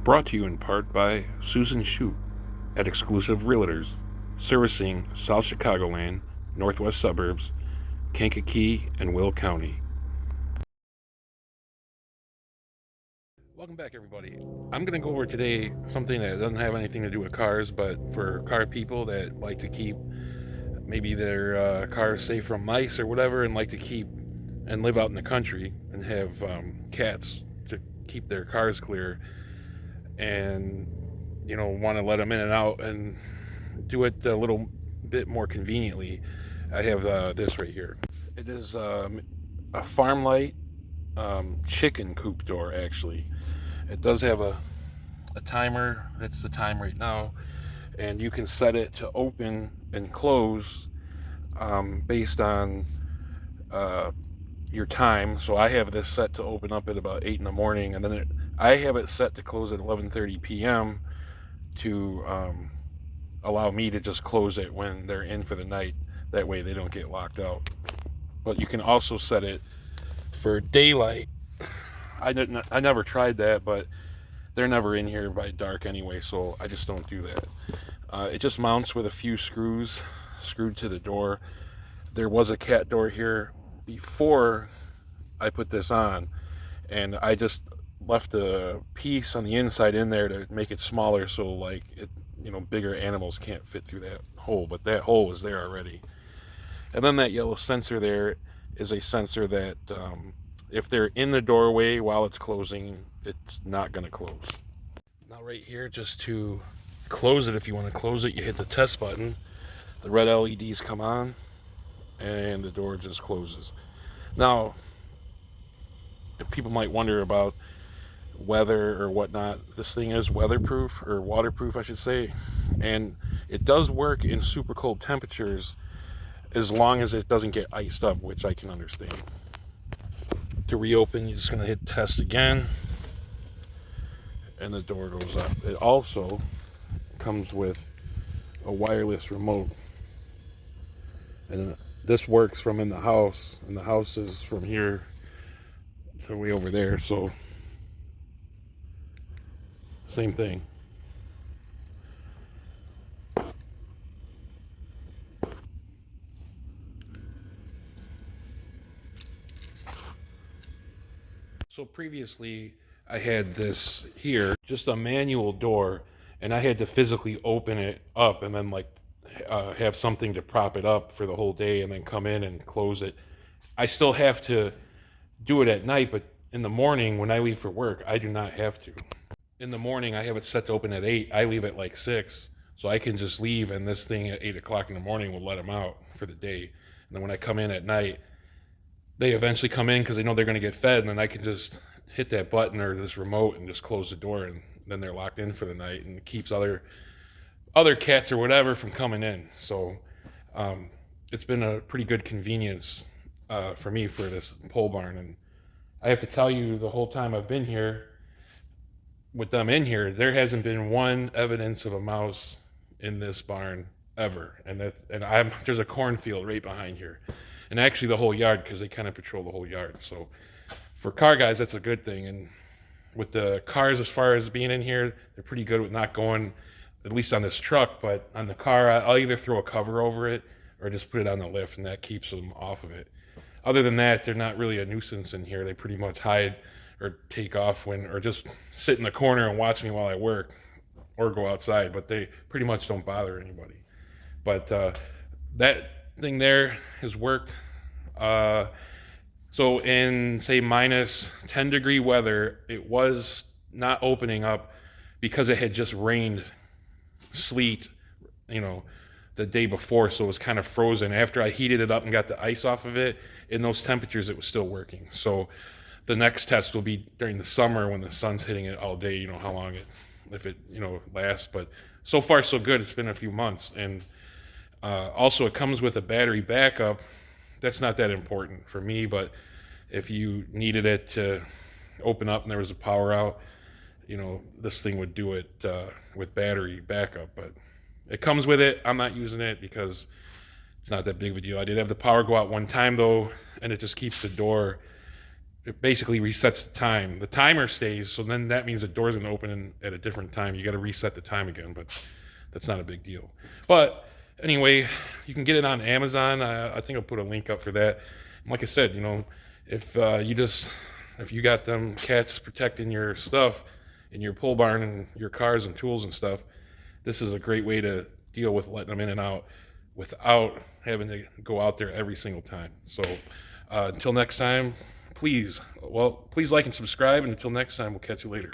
Brought to you in part by Susan Shoup at Exclusive Realtors, servicing South Chicagoland, Northwest Suburbs, Kankakee, and Will County. Welcome back, everybody. I'm going to go over today something that doesn't have anything to do with cars, but for car people that like to keep maybe their cars safe from mice or whatever, and like to keep and live out in the country and have cats to keep their cars clear, and want to let them in and out and do it a little bit more conveniently. I have this right here. It is a Farmlite chicken coop door. Actually, it does have a timer. That's the time right now, and you can set it to open and close based on your time. So I have this set to open up at about 8 in the morning, and then I have it set to close at 11:30 p.m. to allow me to just close it when they're in for the night. That way they don't get locked out. But you can also set it for daylight. I never tried that, but they're never in here by dark anyway, so I just don't do that. It just mounts with a few screws screwed to the door. There was a cat door here before I put this on, and I just left a piece on the inside in there to make it smaller, so like it, bigger animals can't fit through that hole, but that hole was there already. And then that yellow sensor there is a sensor that if they're in the doorway while it's closing, it's not going to close. Now right here, just to close it, if you want to close it, you hit the test button. The red LEDs come on and the door just closes. Now, if people might wonder about weather or whatnot, this thing is weatherproof, or waterproof I should say, and it does work in super cold temperatures as long as it doesn't get iced up, which I can understand. To reopen, you're just going to hit test again, and the door goes up. It also comes with a wireless remote, and this works from in the house, and the house is from here to way over there, so same thing. So previously I had this here, just a manual door, and I had to physically open it up and then have something to prop it up for the whole day and then come in and close it. I still have to do it at night, but in the morning when I leave for work, I do not have to. In the morning, I have it set to open at 8. I leave at like 6, so I can just leave, and this thing at 8 o'clock in the morning will let them out for the day. And then when I come in at night, they eventually come in because they know they're going to get fed, and then I can just hit that button or this remote and just close the door, and then they're locked in for the night, and it keeps other cats or whatever from coming in. So it's been a pretty good convenience for me for this pole barn. And I have to tell you, the whole time I've been here with them in here, there hasn't been one evidence of a mouse in this barn ever. And there's a cornfield right behind here, and actually the whole yard, because they kind of patrol the whole yard. So for car guys, that's a good thing. And with the cars, as far as being in here, they're pretty good with not going, at least on this truck. But on the car, I'll either throw a cover over it or just put it on the lift, and that keeps them off of it. Other than that, they're not really a nuisance in here. They pretty much hide or take off or just sit in the corner and watch me while I work or go outside, but they pretty much don't bother anybody. But that thing there has worked. So in, say, minus 10 degree weather, it was not opening up because it had just rained sleet, the day before, so it was kind of frozen. After I heated it up and got the ice off of it, in those temperatures, it was still working. So the next test will be during the summer when the sun's hitting it all day, how long if it lasts. But so far so good. It's been a few months. And also it comes with a battery backup. That's not that important for me, but if you needed it to open up and there was a power out, this thing would do it with battery backup. But it comes with it. I'm not using it because it's not that big of a deal. I did have the power go out one time though, and it just keeps the door it basically resets the time. The timer stays, so then that means the door's gonna open at a different time. You got to reset the time again, but that's not a big deal. But anyway, you can get it on Amazon. I think I'll put a link up for that. And like I said, if if you got them cats protecting your stuff in your pole barn and your cars and tools and stuff, this is a great way to deal with letting them in and out without having to go out there every single time. So until next time, please like and subscribe. And until next time, we'll catch you later.